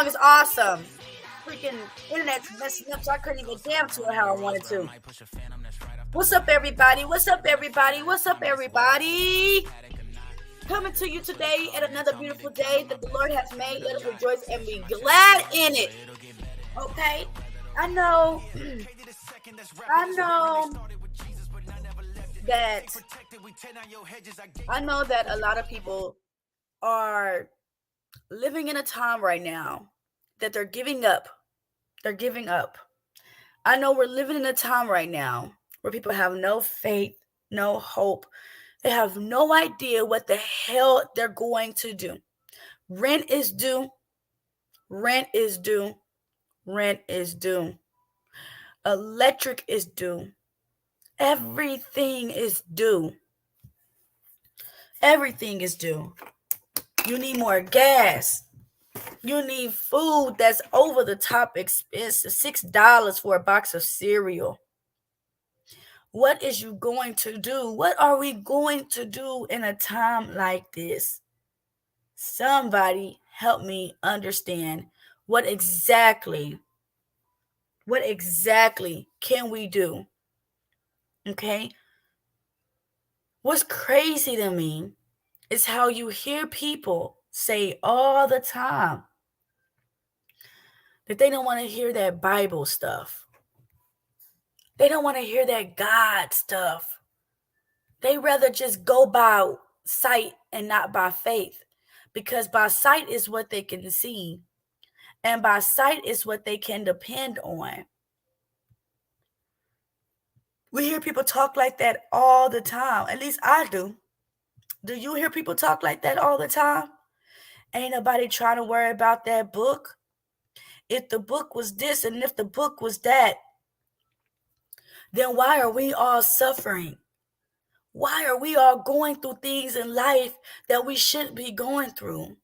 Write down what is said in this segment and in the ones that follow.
song is awesome. Freaking internet's messing up, so I couldn't even jam to it how I wanted to. What's up, everybody? What's up, everybody? What's up, everybody? Coming to you today at another beautiful day that the Lord has made. Let us rejoice and be glad in it. Okay? I know that a lot of people are living in a time right now that they're giving up. They're giving up. I know we're living in a time right now where people have no faith, no hope. They have no idea what the hell they're going to do. Rent is due. Rent is due. Rent is due. Electric is due. Everything is due. Everything is due. You need more gas. You need food that's over the top expensive. $6 for a box of cereal. What is you going to do? What are we going to do in a time like this? Somebody help me understand what exactly can we do? Okay? What's crazy to me is how you hear people say all the time that they don't want to hear that Bible stuff. They don't want to hear that God stuff. They rather just go by sight and not by faith, because by sight is what they can see, and by sight is what they can depend on. We hear people talk like that all the time. At least I do. Do you hear people talk like that all the time? Ain't nobody trying to worry about that book. If the book was this and if the book was that, then why are we all suffering? Why are we all going through things in life that we shouldn't be going through?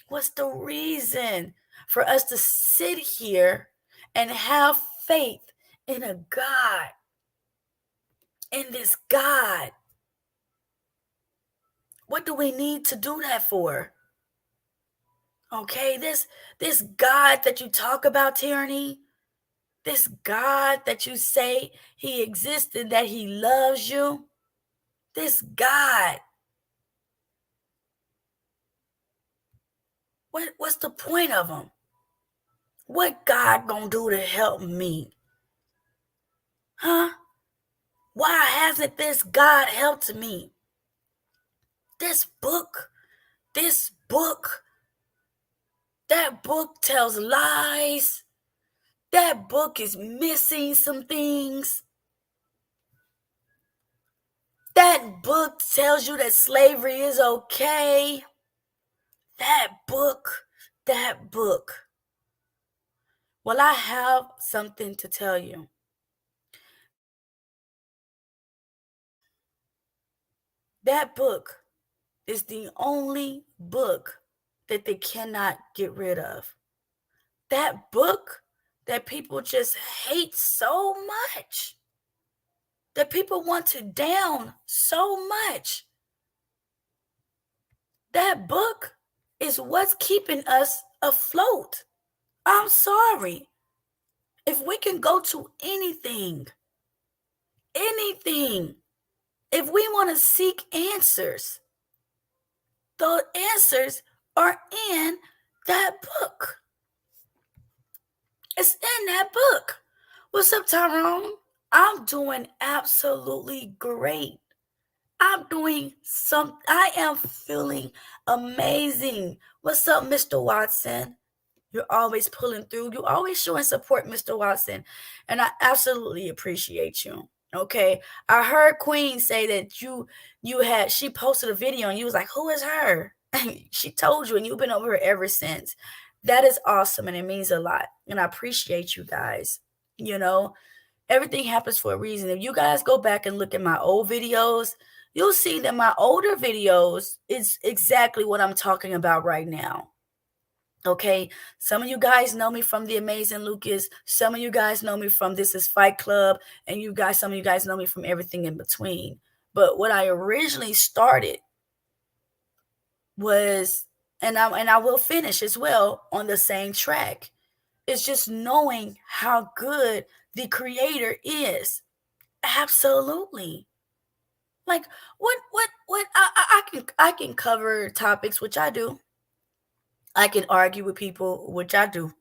What's the reason for us to sit here and have faith in a God, in this God? What do we need to do that for? Okay, this God that you talk about, Tyranny, this God that you say he exists and that he loves you, this God, what's the point of him? What God gonna do to help me? Huh? Why hasn't this God helped me? This book, that book tells lies. That book is missing some things. That book tells you that slavery is okay. That book. Well, I have something to tell you. That book is the only book that they cannot get rid of. That book that people just hate so much, that people want to down so much. That book is what's keeping us afloat. I'm sorry. If we can go to anything, if we want to seek answers, the answers are in that book. It's in that book. What's up, Tyrone? I'm doing absolutely great. I am feeling amazing. What's up, Mr. Watson? You're always pulling through. You're always showing support, Mr. Watson. And I absolutely appreciate you. Okay. I heard Queen say that she posted a video and you was like, who is her? She told you and you've been over her ever since. That is awesome and it means a lot. And I appreciate you guys. You know, everything happens for a reason. If you guys go back and look at my old videos, you'll see that my older videos is exactly what I'm talking about right now. Okay, some of you guys know me from The Amazing Lucas. Some of you guys know me from This Is Fight Club. And some of you guys know me from everything in between. But what I originally started was, And I will finish as well on the same track. It's just knowing how good the creator is. Absolutely. Like what I can cover topics, which I do. I can argue with people, which I do.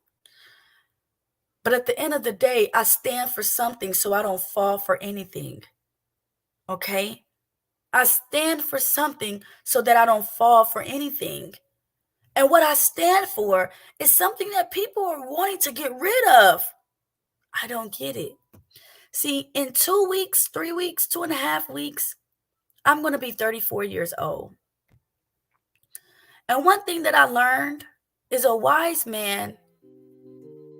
But at the end of the day, I stand for something so I don't fall for anything. Okay? I stand for something so that I don't fall for anything. And what I stand for is something that people are wanting to get rid of. I don't get it. See, in 2 weeks, 3 weeks, 2.5 weeks, I'm going to be 34 years old. And one thing that I learned is a wise man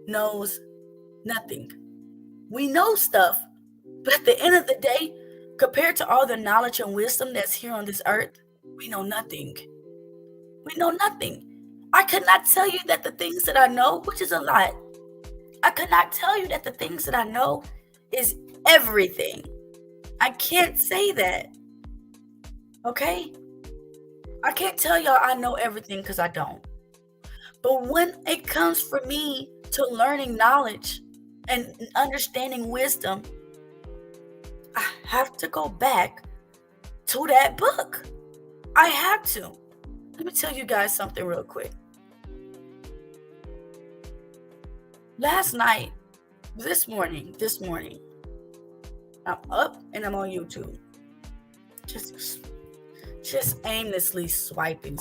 knows nothing. We know stuff, but at the end of the day, compared to all the knowledge and wisdom that's here on this earth, we know nothing. We know nothing. I could not tell you that the things that I know, which is a lot, I could not tell you that the things that I know is everything. I can't say that. Okay? I can't tell y'all I know everything because I don't. But when it comes for me to learning knowledge and understanding wisdom, I have to go back to that book. I have to. Let me tell you guys something real quick. This morning, I'm up and I'm on YouTube. Just aimlessly swiping.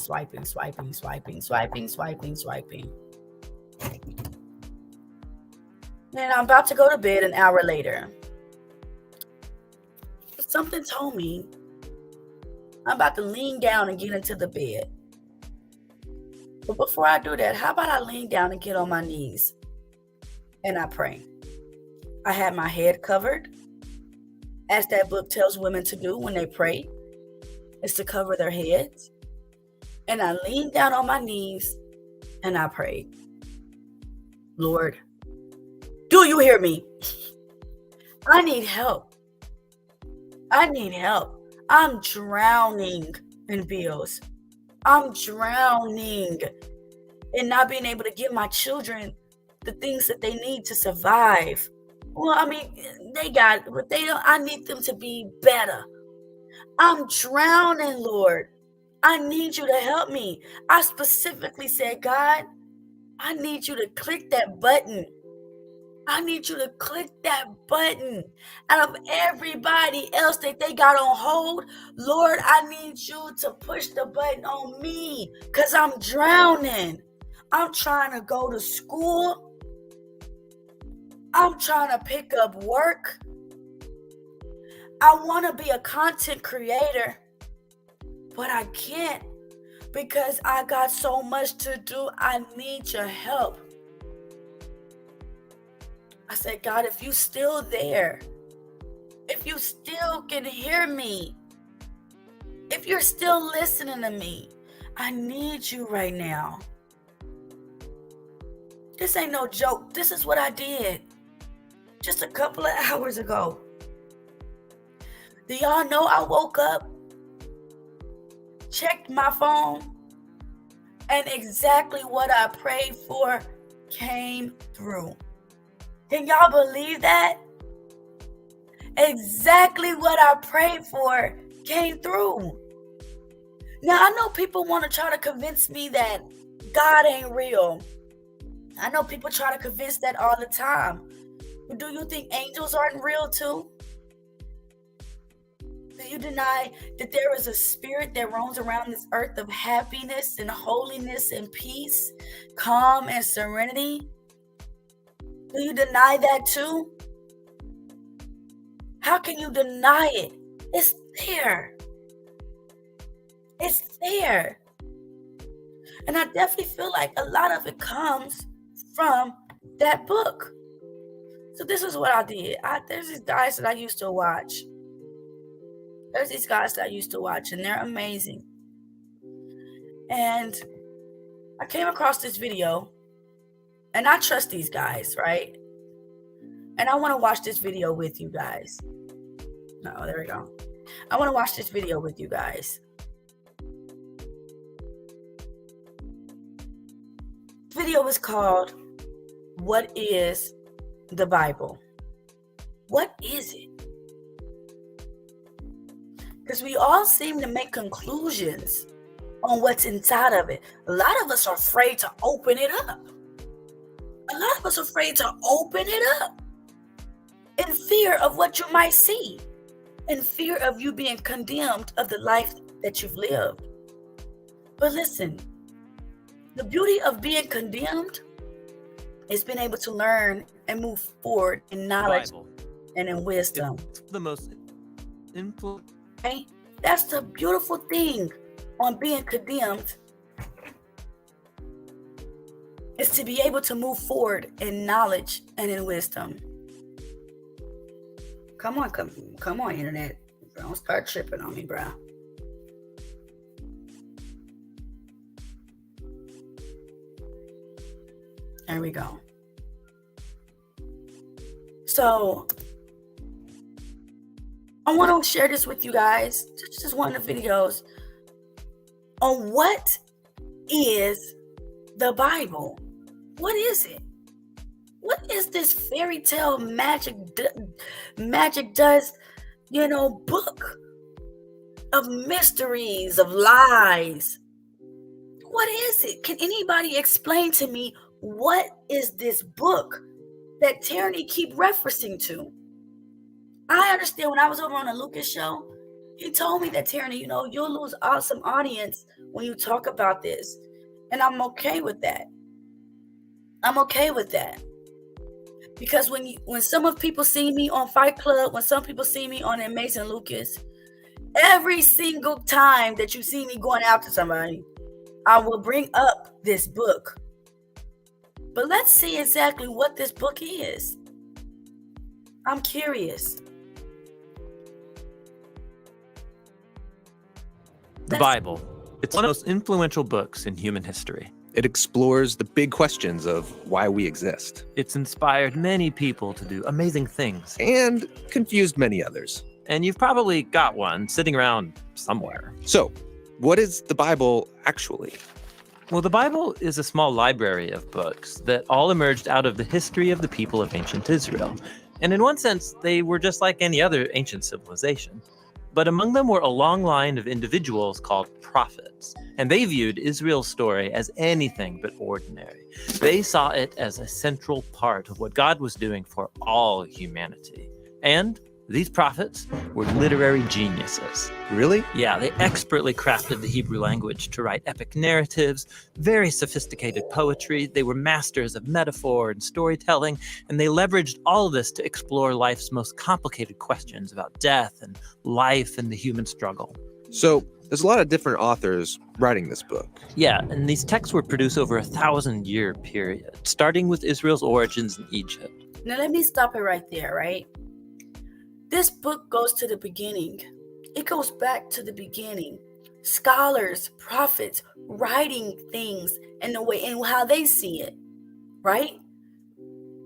And I'm about to go to bed an hour later. But something told me I'm about to lean down and get into the bed. But before I do that, how about I lean down and get on my knees and I pray? I have my head covered, as that book tells women to do when they pray, is to cover their heads. And I lean down on my knees and I pray, Lord, do you hear me? I need help. I'm drowning in bills. I'm drowning in not being able to give my children the things that they need to survive. Well, I mean, they got it, but they don't. I need them to be better. I'm drowning, Lord. I need you to help me. I specifically said, God, I need you to click that button. I need you to click that button. Out of everybody else that they got on hold, Lord, I need you to push the button on me because I'm drowning. I'm trying to go to school. I'm trying to pick up work. I want to be a content creator, but I can't because I got so much to do. I need your help. I said, God, if you still there, if you still can hear me, if you're still listening to me, I need you right now. This ain't no joke. This is what I did just a couple of hours ago. Do y'all know I woke up, checked my phone, and exactly what I prayed for came through? Can y'all believe that? Exactly what I prayed for came through. Now, I know people want to try to convince me that God ain't real. I know people try to convince that all the time. But do you think angels aren't real too? Do you deny that there is a spirit that roams around this earth of happiness and holiness and peace, calm and serenity? Do you deny that too? How can you deny it? It's there. It's there. And I definitely feel like a lot of it comes from that book. So this is what I did. There's these guys that I used to watch. And they're amazing. And I came across this video, and I trust these guys, right? And I want to watch this video with you guys. Oh, there we go. I want to watch this video with you guys. video is called, What is the Bible? What is it? Because we all seem to make conclusions on what's inside of it. A lot of us are afraid to open it up. A lot of us are afraid to open it up in fear of what you might see, in fear of you being condemned of the life that you've lived. But listen, the beauty of being condemned is being able to learn and move forward in knowledge and in wisdom. It's the most influential. Okay? That's the beautiful thing on being condemned, is to be able to move forward in knowledge and in wisdom. Come on, internet. Don't start tripping on me, bro. There we go. So I want to share this with you guys. Just one of the videos on what is the Bible. What is it? What is this fairy tale magic dust, book of mysteries, of lies? What is it? Can anybody explain to me what is this book that Tierney keep referencing to? I understand when I was over on the Lucas show, he told me that, Tierney, you'll lose awesome audience when you talk about this. And I'm okay with that. I'm okay with that. Because when some of people see me on Fight Club, when some people see me on Amazing Lucas, every single time that you see me going out to somebody, I will bring up this book. But let's see exactly what this book is. I'm curious. The Bible. It's one of the most influential books in human history. It explores the big questions of why we exist. It's inspired many people to do amazing things. And confused many others. And you've probably got one sitting around somewhere. So, what is the Bible actually? Well, the Bible is a small library of books that all emerged out of the history of the people of ancient Israel. And in one sense, they were just like any other ancient civilization. But among them were a long line of individuals called prophets. And they viewed Israel's story as anything but ordinary. They saw it as a central part of what God was doing for all humanity. And these prophets were literary geniuses. Really? Yeah, they expertly crafted the Hebrew language to write epic narratives, very sophisticated poetry. They were masters of metaphor and storytelling, and they leveraged all of this to explore life's most complicated questions about death and life and the human struggle. So, there's a lot of different authors writing this book. Yeah, and these texts were produced over a 1,000-year period, starting with Israel's origins in Egypt. Now let me stop it right there, right? This book goes to the beginning. It goes back to the beginning. Scholars, prophets, writing things in the way and how they see it, right?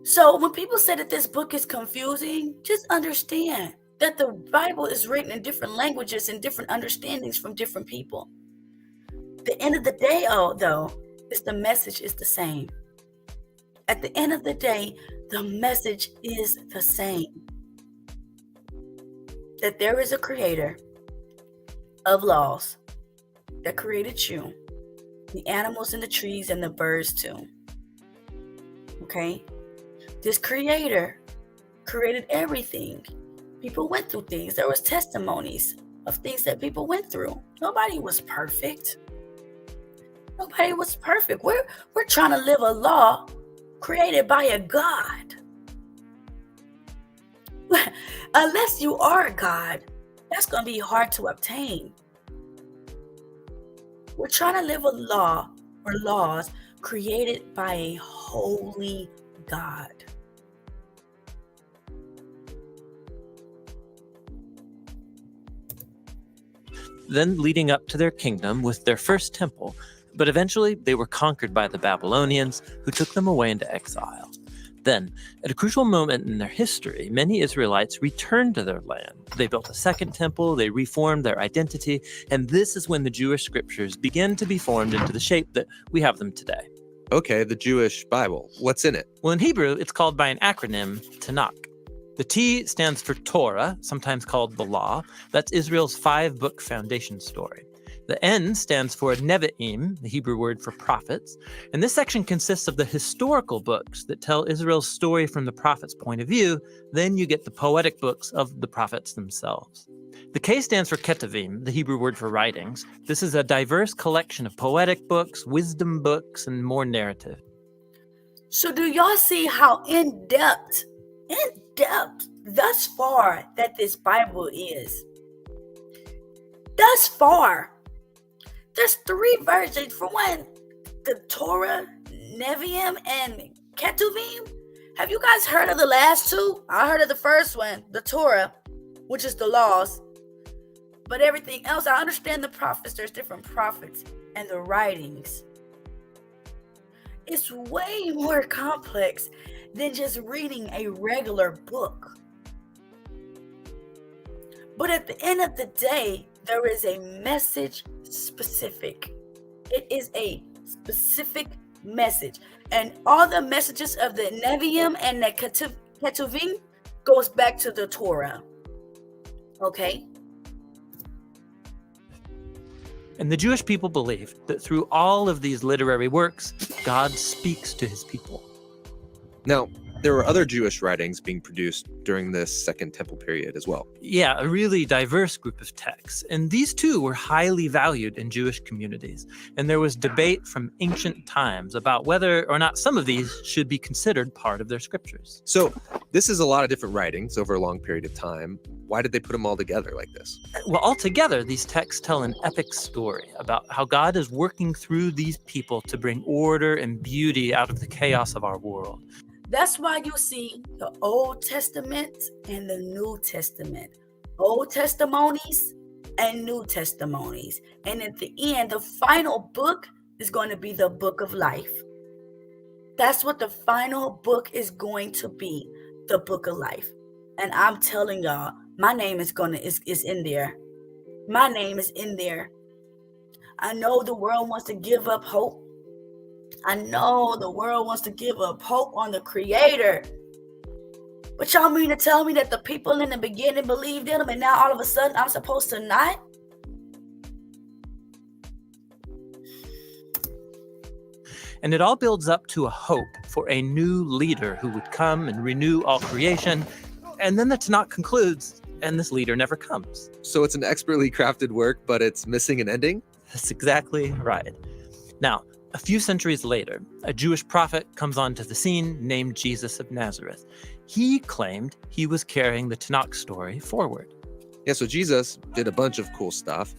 So when people say that this book is confusing, just understand that the Bible is written in different languages and different understandings from different people. The end of the day, though, is the message is the same. At the end of the day, the message is the same. That there is a creator of laws that created you, the animals and the trees and the birds too. Okay? This creator created everything. People went through things. There was testimonies of things that people went through. Nobody was perfect. Nobody was perfect. We're trying to live a law created by a God. Unless you are a God, that's going to be hard to obtain. We're trying to live a law or laws created by a holy God. Then leading up to their kingdom with their first temple, but eventually they were conquered by the Babylonians, who took them away into exile. Then, at a crucial moment in their history, many Israelites returned to their land. They built a second temple, they reformed their identity, and this is when the Jewish scriptures began to be formed into the shape that we have them today. Okay, the Jewish Bible. What's in it? Well, in Hebrew, it's called by an acronym, Tanakh. The T stands for Torah, sometimes called the Law. That's Israel's 5-book foundation story. The N stands for Nevi'im, the Hebrew word for prophets. And this section consists of the historical books that tell Israel's story from the prophet's point of view. Then you get the poetic books of the prophets themselves. The K stands for Ketuvim, the Hebrew word for writings. This is a diverse collection of poetic books, wisdom books, and more narrative. So do y'all see how in-depth thus far that this Bible is? Thus far. There's 3 versions. For one, the Torah, Nevi'im, and Ketuvim. Have you guys heard of the last 2? I heard of the first one, the Torah, which is the laws. But everything else, I understand the prophets. There's different prophets and the writings. It's way more complex than just reading a regular book. But at the end of the day, there is a message specific. It is a specific message. And all the messages of the Nevi'im and the Ketuvim goes back to the Torah. Okay? And the Jewish people believed that through all of these literary works, God speaks to his people. Now, there were other Jewish writings being produced during this Second Temple period as well. Yeah, a really diverse group of texts. And these too were highly valued in Jewish communities. And there was debate from ancient times about whether or not some of these should be considered part of their scriptures. So this is a lot of different writings over a long period of time. Why did they put them all together like this? Well, altogether, these texts tell an epic story about how God is working through these people to bring order and beauty out of the chaos of our world. That's why you see the Old Testament and the New Testament. Old testimonies and New testimonies. And at the end, the final book is going to be the book of life. That's what the final book is going to be, the book of life. And I'm telling y'all, my name is in there. My name is in there. I know the world wants to give up hope. I know the world wants to give up hope on the Creator. But y'all mean to tell me that the people in the beginning believed in him and now all of a sudden I'm supposed to not? And it all builds up to a hope for a new leader who would come and renew all creation. And then the Tanakh concludes, and this leader never comes. So it's an expertly crafted work, but it's missing an ending? That's exactly right. Now, a few centuries later, a Jewish prophet comes onto the scene named Jesus of Nazareth. He claimed he was carrying the Tanakh story forward. Yeah, so Jesus did a bunch of cool stuff,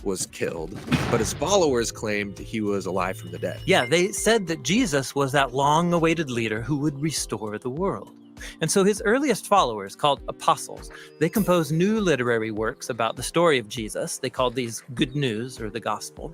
was killed, but his followers claimed he was alive from the dead. Yeah, they said that Jesus was that long-awaited leader who would restore the world. And so his earliest followers, called apostles, they composed new literary works about the story of Jesus. They called these Good News, or the Gospel.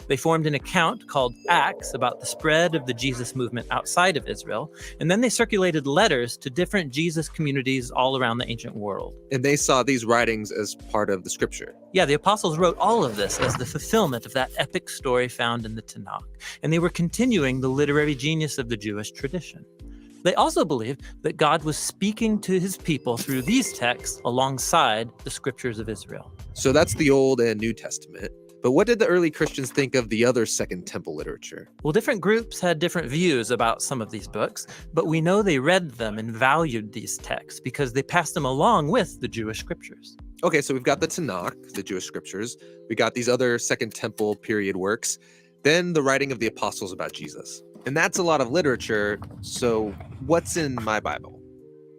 They formed an account called Acts about the spread of the Jesus movement outside of Israel. And then they circulated letters to different Jesus communities all around the ancient world. And they saw these writings as part of the scripture. Yeah, the apostles wrote all of this as the fulfillment of that epic story found in the Tanakh. And they were continuing the literary genius of the Jewish tradition. They also believed that God was speaking to his people through these texts alongside the scriptures of Israel. So that's the Old and New Testament. But what did the early Christians think of the other Second Temple literature? Well, different groups had different views about some of these books, but we know they read them and valued these texts because they passed them along with the Jewish scriptures. Okay, so we've got the Tanakh, the Jewish scriptures. We got these other Second Temple period works. Then the writing of the apostles about Jesus. And that's a lot of literature. So what's in my Bible?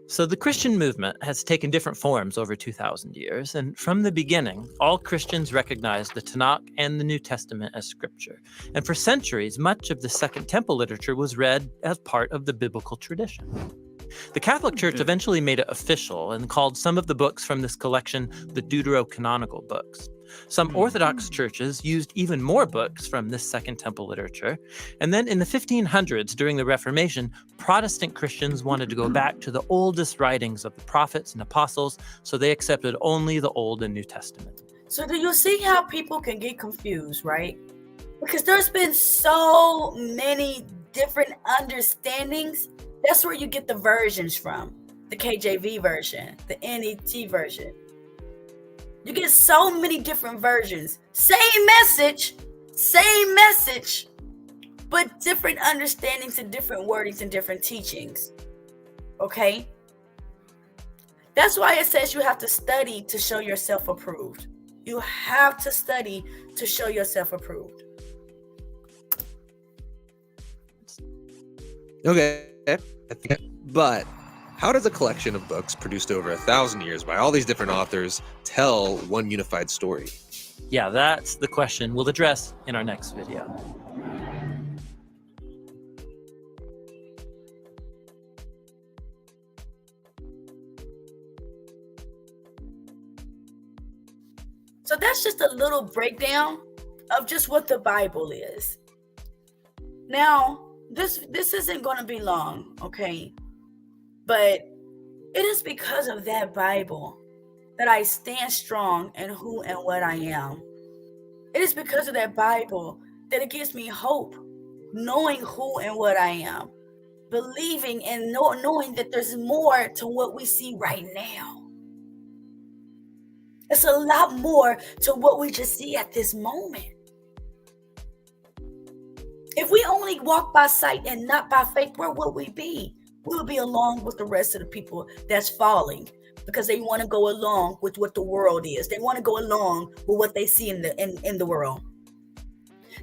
So the Christian movement has taken different forms over 2,000 years. And from the beginning, all Christians recognized the Tanakh and the New Testament as scripture. And for centuries, much of the Second Temple literature was read as part of the biblical tradition. The Catholic Church eventually made it official and called some of the books from this collection the Deuterocanonical books. Some Orthodox churches used even more books from this Second Temple literature. And then in the 1500s, during the Reformation, Protestant Christians wanted to go back to the oldest writings of the prophets and apostles, so they accepted only the Old and New Testament. So do you see how people can get confused, right? Because there's been so many different understandings, that's where you get the versions from. The KJV version, the NET version. You get so many different versions. Same message, but different understandings and different wordings and different teachings. Okay? That's why it says you have to study to show yourself approved. You have to study to show yourself approved. Okay. But how does a collection of books produced over 1,000 years by all these different authors tell one unified story? Yeah, that's the question we'll address in our next video. So that's just a little breakdown of just what the Bible is. Now, this isn't going to be long, okay? But it is because of that Bible that I stand strong in who and what I am. It is because of that Bible that it gives me hope, knowing who and what I am, believing and knowing that there's more to what we see right now. It's a lot more to what we just see at this moment. If we only walk by sight and not by faith, where would we be? We'll be along with the rest of the people that's falling because they want to go along with what the world is. They want to go along with what they see in the world.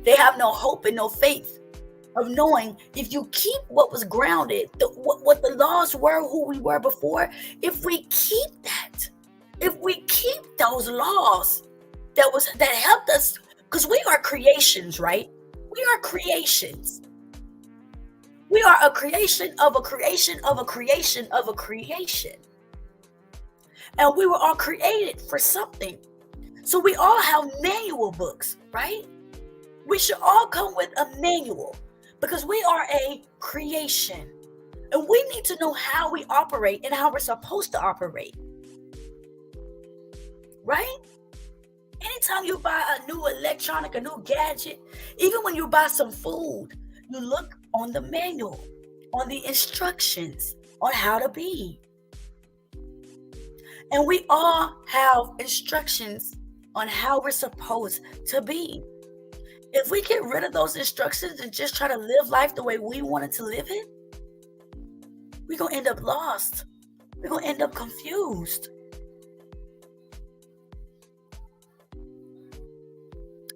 They have no hope and no faith of knowing if you keep what was grounded, what the laws were, who we were before, if we keep that, if we keep those laws that helped us, because we are creations, right? We are creations. We are a creation of a creation of a creation of a creation. And we were all created for something. So we all have manual books, right? We should all come with a manual because we are a creation. And we need to know how we operate and how we're supposed to operate. Right? Anytime you buy a new electronic, a new gadget, even when you buy some food, you look on the manual, on the instructions on how to be. And we all have instructions on how we're supposed to be. If we get rid of those instructions and just try to live life the way we wanted to live it, we're going to end up lost. We're going to end up confused.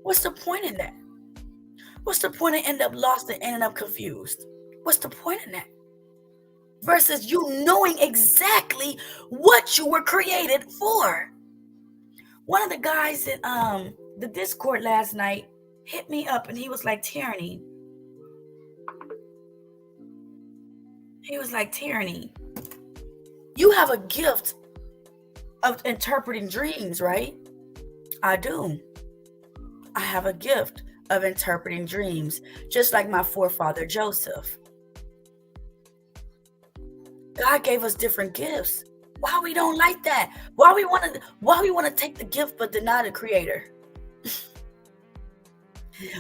What's the point in that? What's the point of end up lost and ending up confused? What's the point in that? Versus you knowing exactly what you were created for. One of the guys in the Discord last night hit me up and he was like, Tyranny. He was like, Tyranny, you have a gift of interpreting dreams, right? I do. I have a gift of interpreting dreams, just like my forefather Joseph. God gave us different gifts. Why we don't like that? Why we want to take the gift but deny the creator?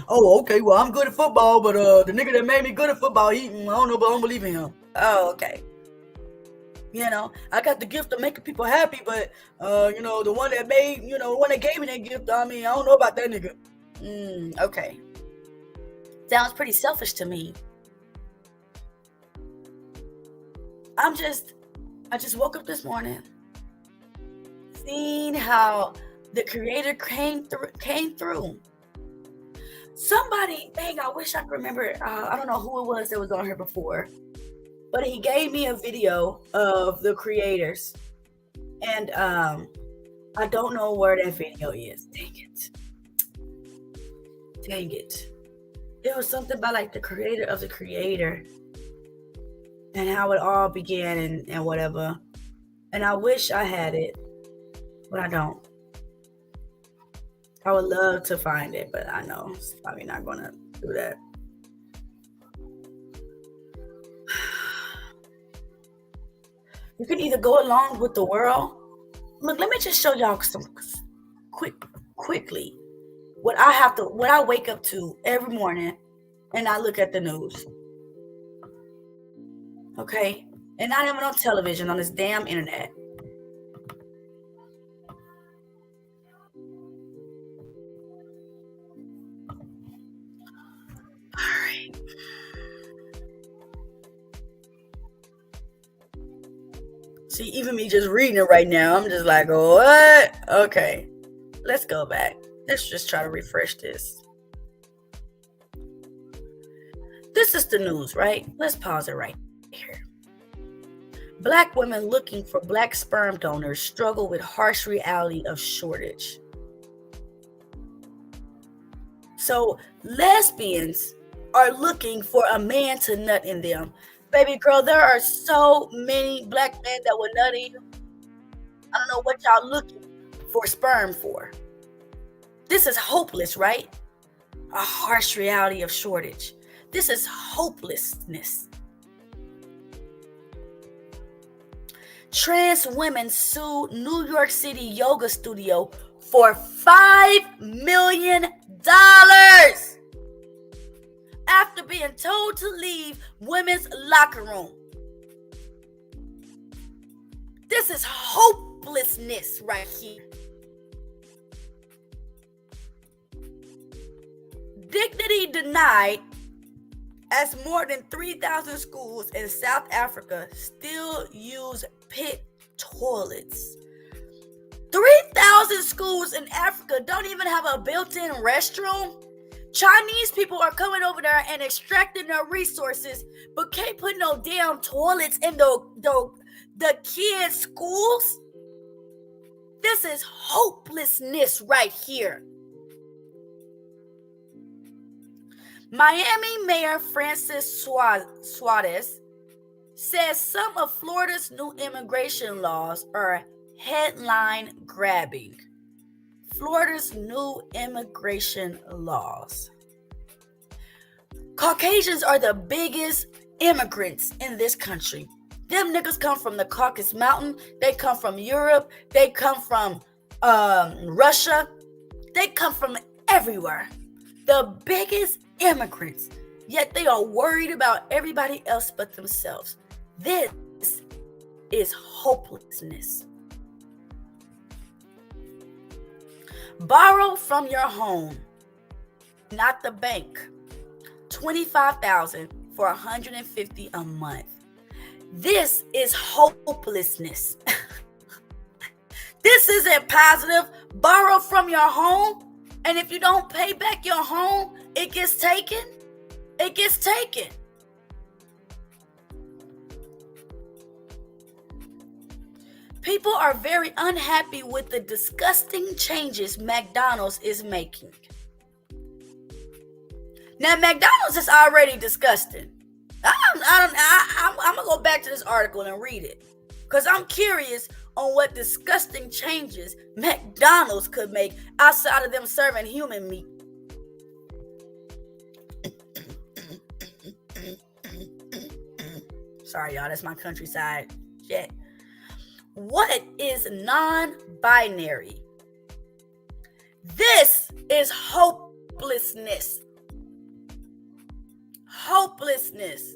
Oh, okay. Well, I'm good at football, but the nigga that made me good at football, I don't know, but I don't believe in him. Oh, okay. You know, I got the gift of making people happy, but the one that made, the one that gave me that gift, I don't know about that nigga. Okay. Sounds pretty selfish to me. I just woke up this morning, seeing how the creator came through. Somebody, dang, I wish I could remember. I don't know who it was that was on here before, but he gave me a video of the creators, and I don't know where that video is. Dang it. It was something about like the creator of the creator and how it all began and whatever. And I wish I had it, but I don't. I would love to find it, but I know it's probably not going to do that. You can either go along with the world. Look, let me just show y'all some quickly what I wake up to every morning and I look at the news. Okay? And not even on television, on this damn internet. All right. See, even me just reading it right now, I'm just like, what? Okay. Let's go back. Let's just try to refresh this. This is the news, right? Let's pause it right here. Black women looking for black sperm donors struggle with harsh reality of shortage. So lesbians are looking for a man to nut in them. Baby girl, there are so many black men that will nut in you. I don't know what y'all looking for sperm for. This is hopeless, right? A harsh reality of shortage. This is hopelessness. Trans women sue New York City yoga studio for $5 million after being told to leave women's locker room. This is hopelessness right here. Dignity denied as more than 3,000 schools in South Africa still use pit toilets. 3,000 schools in Africa don't even have a built-in restroom. Chinese people are coming over there and extracting their resources, but can't put no damn toilets in the kids' schools. This is hopelessness right here. Miami Mayor Francis Suarez says some of Florida's new immigration laws are headline grabbing. Florida's new immigration laws. Caucasians are the biggest immigrants in this country. Them niggas come from the Caucasus Mountain. They come from Europe. They come from Russia. They come from everywhere. The biggest immigrants, yet they are worried about everybody else but themselves. This is hopelessness. Borrow from your home, not the bank. $25,000 for $150 a month. This is hopelessness. This isn't positive. Borrow from your home, and if you don't pay back your home, it gets taken. It gets taken. People are very unhappy with the disgusting changes McDonald's is making. Now, McDonald's is already disgusting. I'm going to go back to this article and read it, because I'm curious on what disgusting changes McDonald's could make outside of them serving human meat. Sorry, y'all. That's my countryside shit. What is non-binary? This is hopelessness. Hopelessness.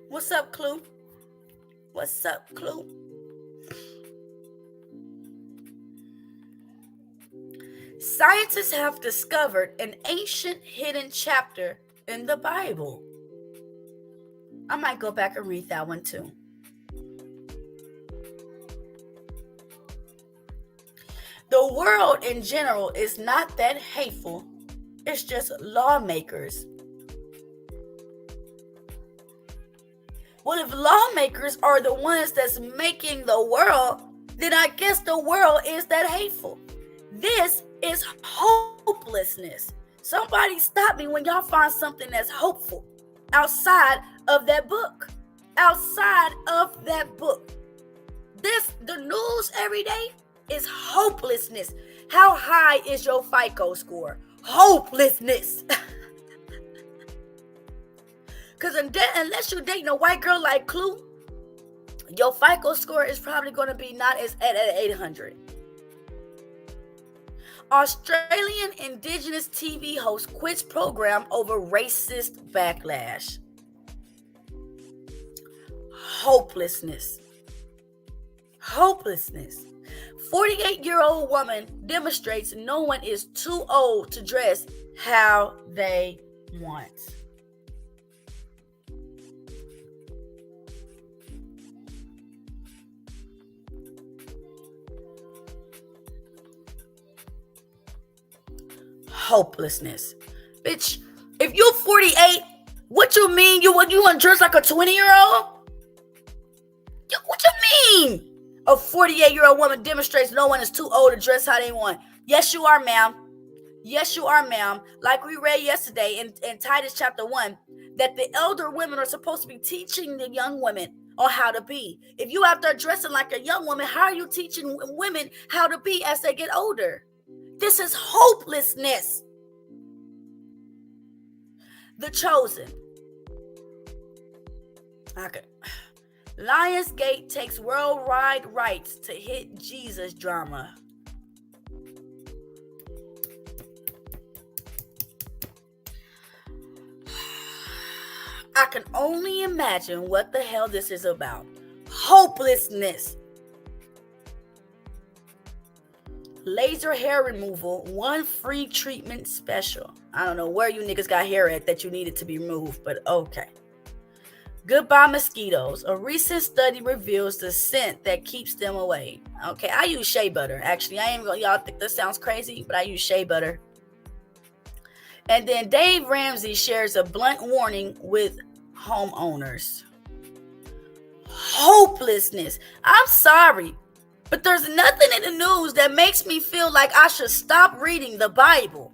What's up, Clue? What's up, Clue? Scientists have discovered an ancient hidden chapter in the Bible. I might go back and read that one too. The world in general is not that hateful. It's just lawmakers. Well, if lawmakers are the ones that's making the world, then I guess the world is that hateful. This is hopelessness. Somebody stop me when y'all find something that's hopeful outside of that book. Outside of that book. The news every day is hopelessness. How high is your FICO score? Hopelessness. Because unless you're dating a white girl like Clue, your FICO score is probably going to be not as at 800. Australian Indigenous TV host quits program over racist backlash. hopelessness. Hopelessness. 48-year-old woman demonstrates no one is too old to dress how they want. Hopelessness. Bitch, if you're 48, what you mean you want to dress like a 20-year-old? What you mean? A 48-year-old woman demonstrates no one is too old to dress how they want. Yes, you are, ma'am. Yes, you are, ma'am. Like we read yesterday in Titus chapter 1, that the elder women are supposed to be teaching the young women on how to be. If you out there dressing like a young woman, how are you teaching women how to be as they get older? This is hopelessness. The Chosen. Okay. Lionsgate takes worldwide rights to hit Jesus drama. I can only imagine what the hell this is about. Hopelessness. Laser hair removal, 1 free treatment special. I don't know where you niggas got hair at that you needed to be removed, but okay. Goodbye mosquitoes. A recent study reveals the scent that keeps them away. Okay, I use shea butter. Actually, I ain't gonna, y'all think this sounds crazy, but I use shea butter. And then Dave Ramsey shares a blunt warning with homeowners. Hopelessness. I'm sorry, but there's nothing in the news that makes me feel like I should stop reading the Bible.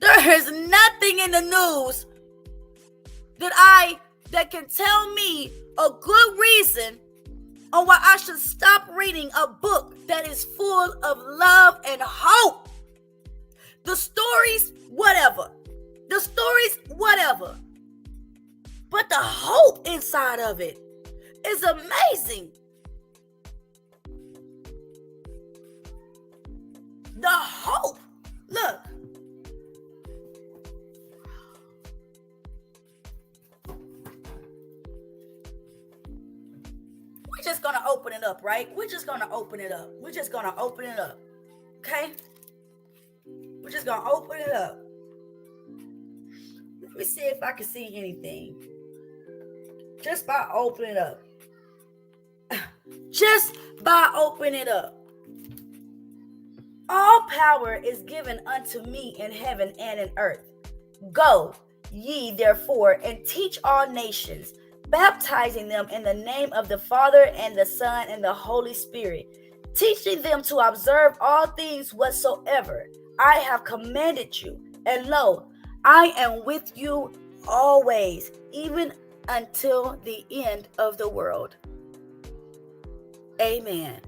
There is nothing in the news that can tell me a good reason on why I should stop reading a book that is full of love and hope. The stories, whatever. The stories, whatever. But the hope inside of it is amazing. The hope. Look. We're just going to open it up, right? We're just going to open it up. We're just going to open it up. Okay? We're just going to open it up. Let me see if I can see anything. Just by opening it up. Just by opening it up. All power is given unto me in heaven and in earth. Go ye therefore and teach all nations, baptizing them in the name of the Father and the Son and the Holy Spirit, teaching them to observe all things whatsoever I have commanded you. And lo, I am with you always, even until the end of the world. Amen.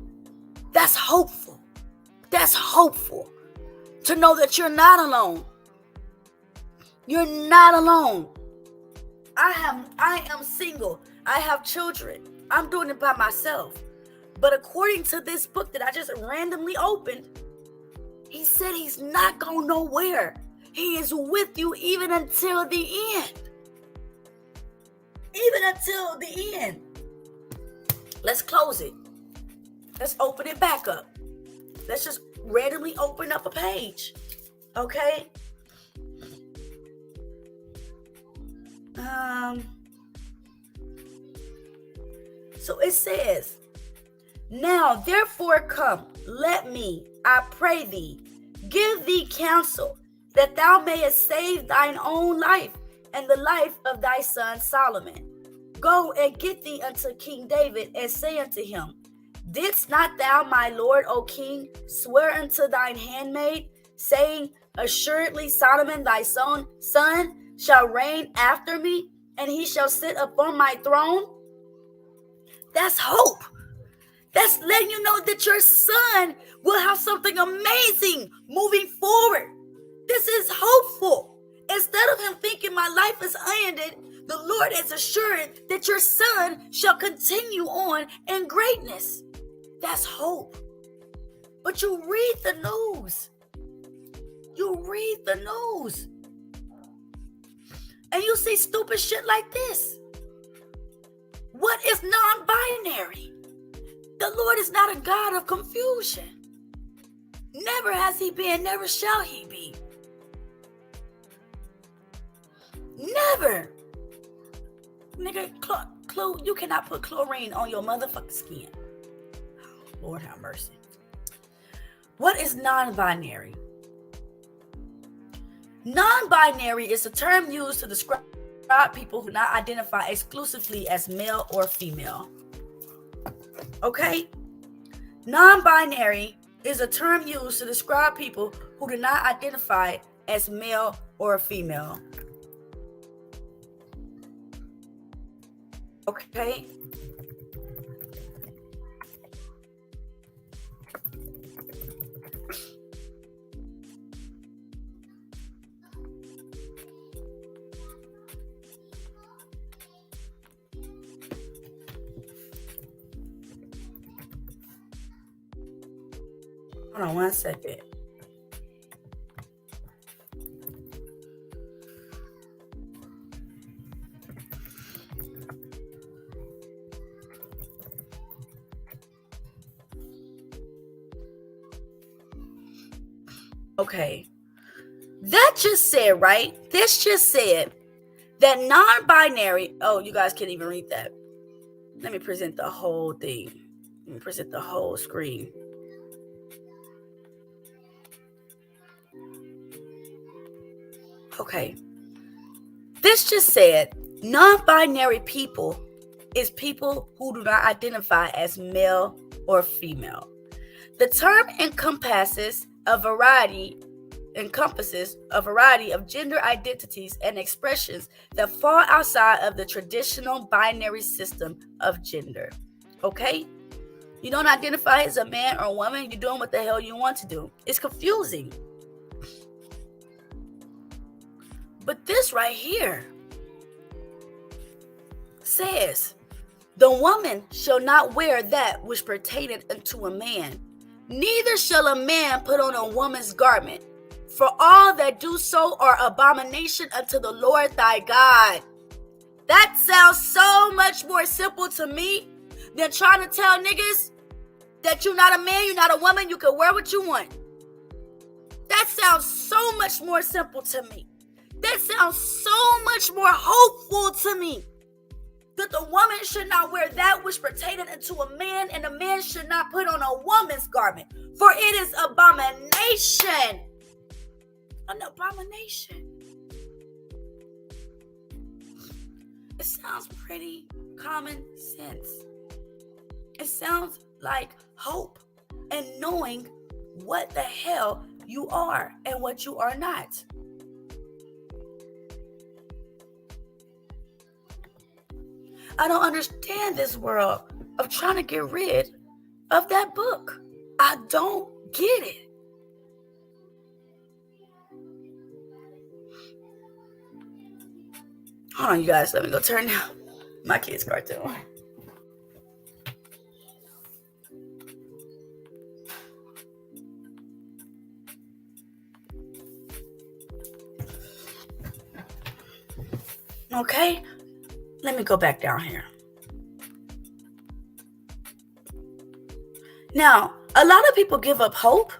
That's hopeful. That's hopeful to know that you're not alone. You're not alone. I am single. I have children. I'm doing it by myself. But according to this book that I just randomly opened, he said he's not going nowhere. He is with you even until the end. Even until the end. Let's close it. Let's open it back up. Let's just randomly open up a page. Okay? So it says, now therefore come, let me, I pray thee, give thee counsel, that thou mayest save thine own life and the life of thy son Solomon. Go and get thee unto King David, and say unto him, didst not thou, my lord, O king, swear unto thine handmaid, saying, assuredly Solomon thy son shall reign after me, and he shall sit upon my throne? That's hope. That's letting you know that your son will have something amazing moving forward. This is hopeful. Instead of him thinking my life is ended, the Lord is assured that your son shall continue on in greatness. That's hope. But you read the news. You read the news. And you see stupid shit like this. What is non-binary? The Lord is not a God of confusion. Never has he been, never shall he be. Never. Nigga, you cannot put chlorine on your motherfucking skin. Lord have mercy. What is non-binary? Non-binary is a term used to describe people who do not identify exclusively as male or female. Okay? Non-binary is a term used to describe people who do not identify as male or female. Okay? Hold on 1 second. Okay. That just said, right? This just said that non-binary. Oh, you guys can't even read that. Let me present the whole thing. Let me present the whole screen. Okay. This just said non-binary people is people who do not identify as male or female. The term encompasses a variety of gender identities and expressions that fall outside of the traditional binary system of gender. Okay? You don't identify as a man or a woman, you're doing what the hell you want to do. It's confusing. But this right here says, the woman shall not wear that which pertaineth unto a man, neither shall a man put on a woman's garment, for all that do so are abomination unto the Lord thy God. That sounds so much more simple to me than trying to tell niggas that you're not a man, you're not a woman, you can wear what you want. That sounds so much more simple to me. That sounds so much more hopeful to me. That the woman should not wear that which pertaineth unto a man, and a man should not put on a woman's garment, for it is abomination. An abomination. It sounds pretty common sense. It sounds like hope and knowing what the hell you are and what you are not. I don't understand this world of trying to get rid of that book. I don't get it. Hold on, you guys. Let me go turn down my kids' cartoon. Okay. Let me go back down here. Now, a lot of people give up hope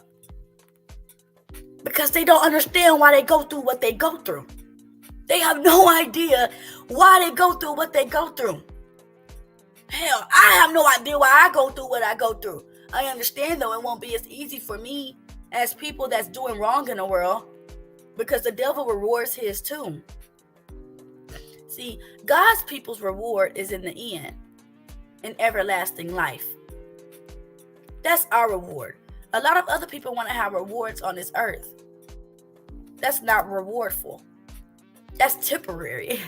because they don't understand why they go through what they go through. They have no idea why they go through what they go through. Hell, I have no idea why I go through what I go through. I understand, though, it won't be as easy for me as people that's doing wrong in the world because the devil rewards his too. See, God's people's reward is in the end, in everlasting life. That's our reward. A lot of other people want to have rewards on this earth. That's not rewardful. That's temporary.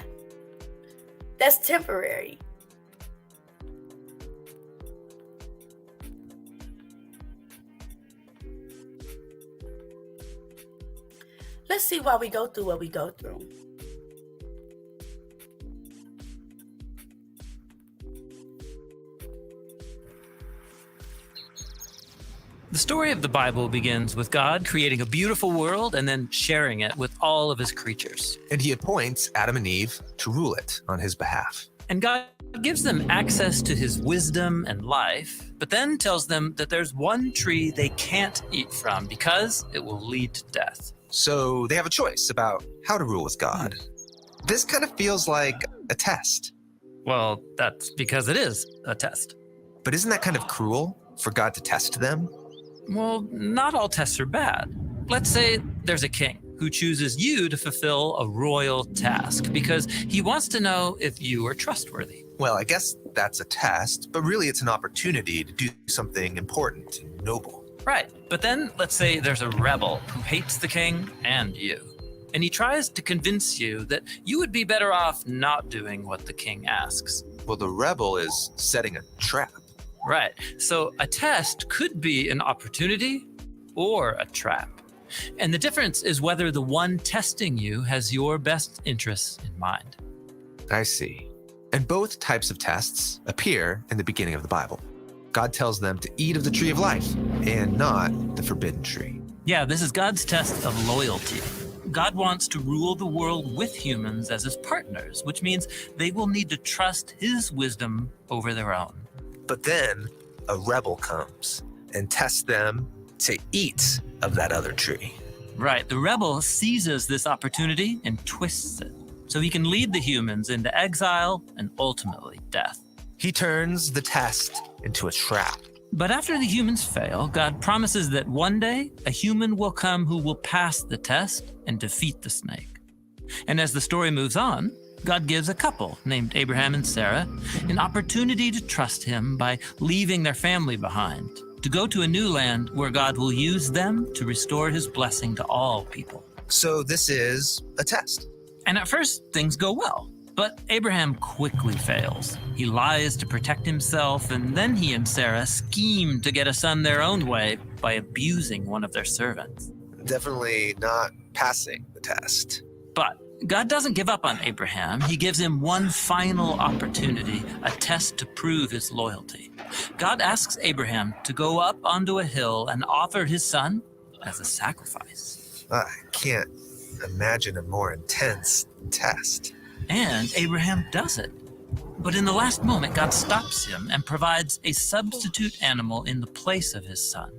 That's temporary. Let's see why we go through what we go through. The story of the Bible begins with God creating a beautiful world and then sharing it with all of his creatures. And he appoints Adam and Eve to rule it on his behalf. And God gives them access to his wisdom and life, but then tells them that there's one tree they can't eat from because it will lead to death. So they have a choice about how to rule with God. This kind of feels like a test. Well, that's because it is a test. But isn't that kind of cruel for God to test them? Well, not all tests are bad. Let's say there's a king who chooses you to fulfill a royal task because he wants to know if you are trustworthy. Well, I guess that's a test, but really it's an opportunity to do something important and noble. Right, but then let's say there's a rebel who hates the king and you, and he tries to convince you that you would be better off not doing what the king asks. Well, the rebel is setting a trap. Right, so a test could be an opportunity or a trap. And the difference is whether the one testing you has your best interests in mind. I see. And both types of tests appear in the beginning of the Bible. God tells them to eat of the tree of life and not the forbidden tree. Yeah, this is God's test of loyalty. God wants to rule the world with humans as his partners, which means they will need to trust his wisdom over their own. But then a rebel comes and tests them to eat of that other tree. Right, the rebel seizes this opportunity and twists it, so he can lead the humans into exile and ultimately death. He turns the test into a trap. But after the humans fail, God promises that one day a human will come who will pass the test and defeat the snake. And as the story moves on, God gives a couple named Abraham and Sarah an opportunity to trust him by leaving their family behind, to go to a new land where God will use them to restore his blessing to all people. So this is a test. And at first, things go well. But Abraham quickly fails. He lies to protect himself, and then he and Sarah scheme to get a son their own way by abusing one of their servants. Definitely not passing the test. But God doesn't give up on Abraham. He gives him one final opportunity, a test to prove his loyalty. God asks Abraham to go up onto a hill and offer his son as a sacrifice. I can't imagine a more intense test. And Abraham does it. But in the last moment, God stops him and provides a substitute animal in the place of his son.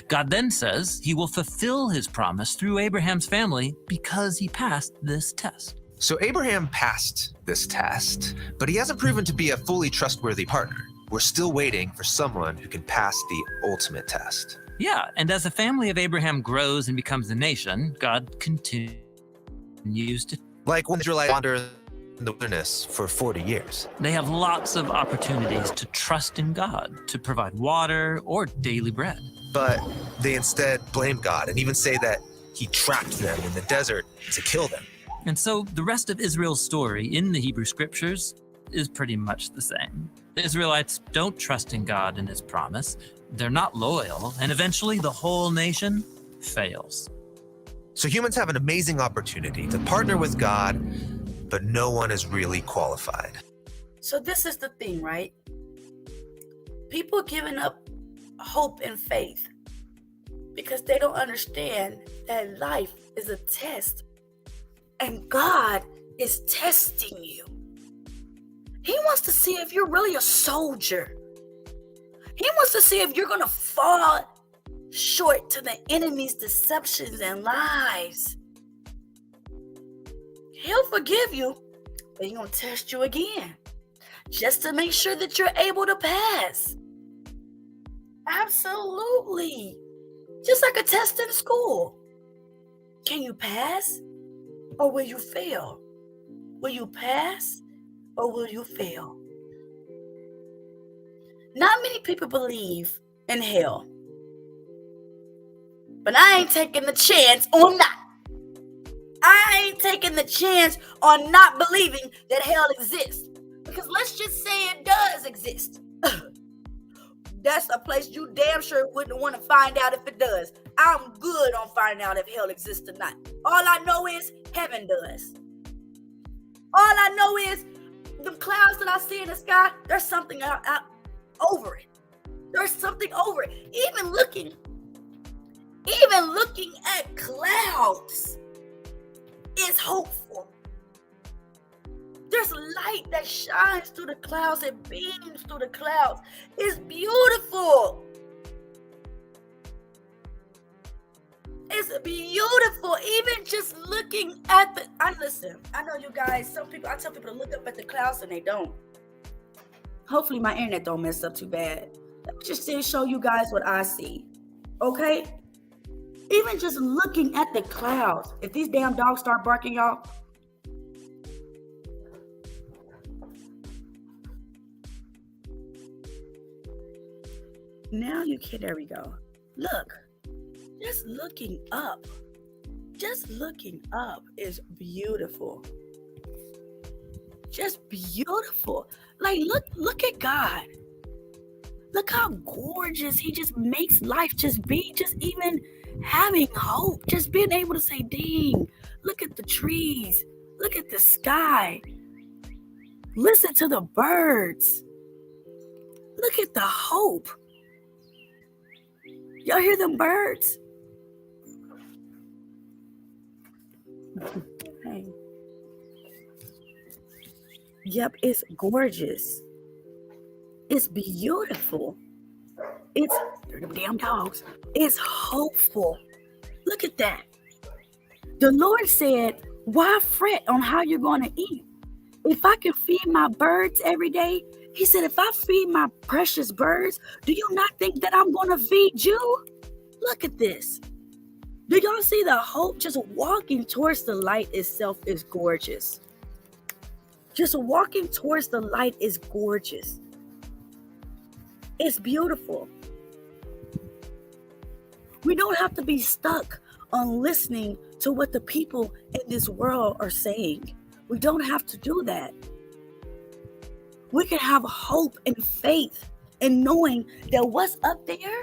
God then says he will fulfill his promise through Abraham's family because he passed this test. So Abraham passed this test, but he hasn't proven to be a fully trustworthy partner. We're still waiting for someone who can pass the ultimate test. Yeah, and as the family of Abraham grows and becomes a nation, God continues to. Like when the Israelites wander in the wilderness for 40 years. They have lots of opportunities to trust in God, to provide water or daily bread. But they instead blame God and even say that he trapped them in the desert to kill them. And so the rest of Israel's story in the Hebrew scriptures is pretty much the same. The Israelites don't trust in God and his promise. They're not loyal, and eventually the whole nation fails. So humans have an amazing opportunity to partner with God, but no one is really qualified. So this is the thing, right? People giving up hope and faith because they don't understand that life is a test and God is testing you. He wants to see if you're really a soldier. He wants to see if you're going to fall short to the enemy's deceptions and lies. He'll forgive you, but he's going to test you again just to make sure that you're able to pass. Absolutely. Just like a test in school. Can you pass or will you fail? Will you pass or will you fail? Not many people believe in hell. But I ain't taking the chance on that. I ain't taking the chance on not believing that hell exists. Because let's just say it does exist. That's a place you damn sure wouldn't want to find out if it does. I'm good on finding out if hell exists or not. All I know is heaven does. All I know is the clouds that I see in the sky, there's something out over it. There's something over it. Even looking at clouds is hopeful. There's light that shines through the clouds and beams through the clouds. It's beautiful. It's beautiful. Even just looking at listen, I know you guys, I tell people to look up at the clouds and they don't. Hopefully my internet don't mess up too bad. Let me just show you guys what I see. Okay? Even just looking at the clouds. If these damn dogs start barking, y'all. Now you can, there we go. Look, just looking up is beautiful. Just beautiful. Like, look at God. Look how gorgeous he just makes life just be, just even having hope, just being able to say, dang, look at the trees, look at the sky, listen to the birds, look at the hope. Y'all hear them birds? Hey. Yep, it's gorgeous. It's beautiful. It's damn dogs. It's hopeful. Look at that. The Lord said, why fret on how you're going to eat? If I can feed my birds every day, he said, if I feed my precious birds, do you not think that I'm going to feed you? Look at this. Do y'all see the hope? Just walking towards the light itself is gorgeous. Just walking towards the light is gorgeous. It's beautiful. We don't have to be stuck on listening to what the people in this world are saying. We don't have to do that. We can have hope and faith in knowing that what's up there,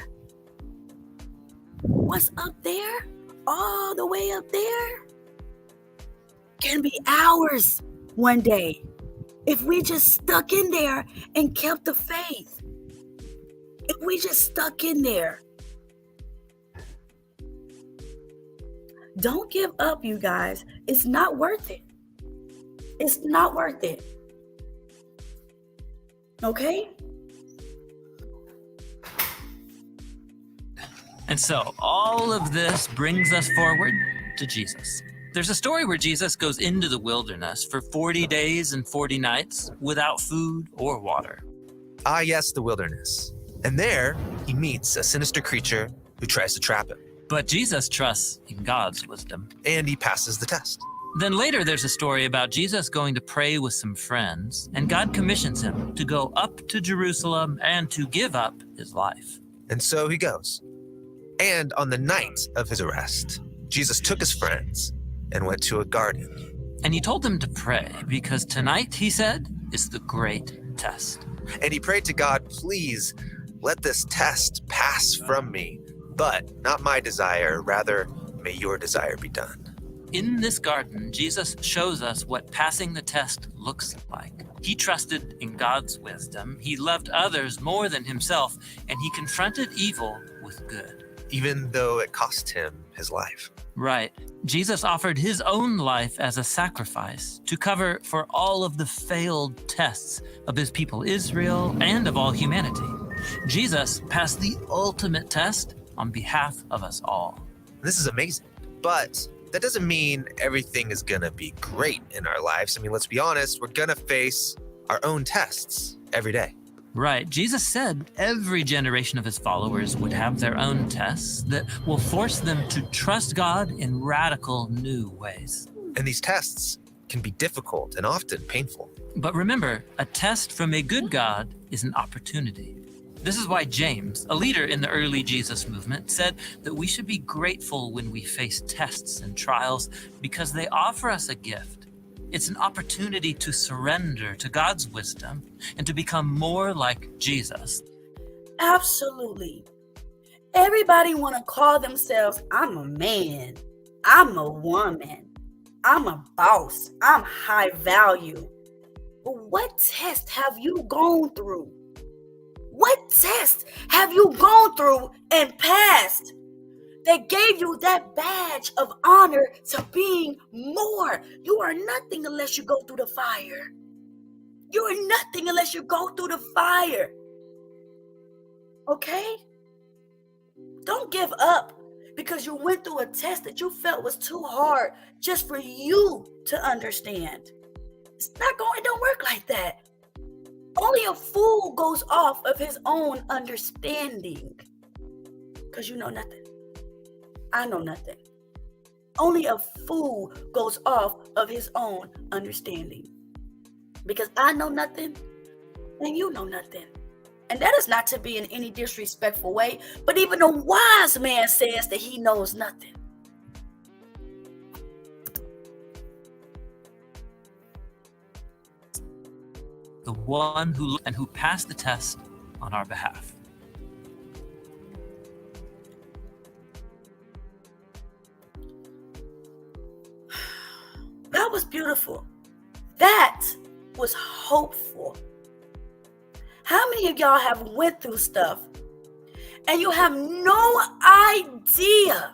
all the way up there, can be ours one day if we just stuck in there and kept the faith. If we just stuck in there. Don't give up, you guys. It's not worth it. It's not worth it. Okay? And so all of this brings us forward to Jesus. There's a story where Jesus goes into the wilderness for 40 days and 40 nights without food or water. Ah, yes, the wilderness. And there, he meets a sinister creature who tries to trap him. But Jesus trusts in God's wisdom. And he passes the test. Then later there's a story about Jesus going to pray with some friends, and God commissions him to go up to Jerusalem and to give up his life. And so he goes. And on the night of his arrest, Jesus took his friends and went to a garden. And he told them to pray because tonight, he said, is the great test. And he prayed to God, please let this test pass from me, but not my desire, rather may your desire be done. In this garden, Jesus shows us what passing the test looks like. He trusted in God's wisdom, he loved others more than himself, and he confronted evil with good. Even though it cost him his life. Right. Jesus offered his own life as a sacrifice to cover for all of the failed tests of his people Israel and of all humanity. Jesus passed the ultimate test on behalf of us all. This is amazing, but that doesn't mean everything is gonna be great in our lives. I mean, let's be honest, we're gonna face our own tests every day. Right. Jesus said every generation of his followers would have their own tests that will force them to trust God in radical new ways. And these tests can be difficult and often painful. But remember, a test from a good God is an opportunity. This is why James, a leader in the early Jesus movement, said that we should be grateful when we face tests and trials because they offer us a gift. It's an opportunity to surrender to God's wisdom and to become more like Jesus. Absolutely. Everybody want to call themselves, I'm a man, I'm a woman, I'm a boss, I'm high value. But what test have you gone through? What test have you gone through and passed that gave gave you that badge of honor to being more. You are nothing unless you go through the fire. You are nothing unless you go through the fire. Okay? Don't give up because you went through a test that you felt was too hard just for you to understand. It don't work like that. Only a fool goes off of his own understanding. Because you know nothing. I know nothing. Only a fool goes off of his own understanding. Because I know nothing and you know nothing. And that is not to be in any disrespectful way, but even a wise man says that he knows nothing. The one who passed the test on our behalf. That was beautiful. That was hopeful. How many of y'all have went through stuff and you have no idea?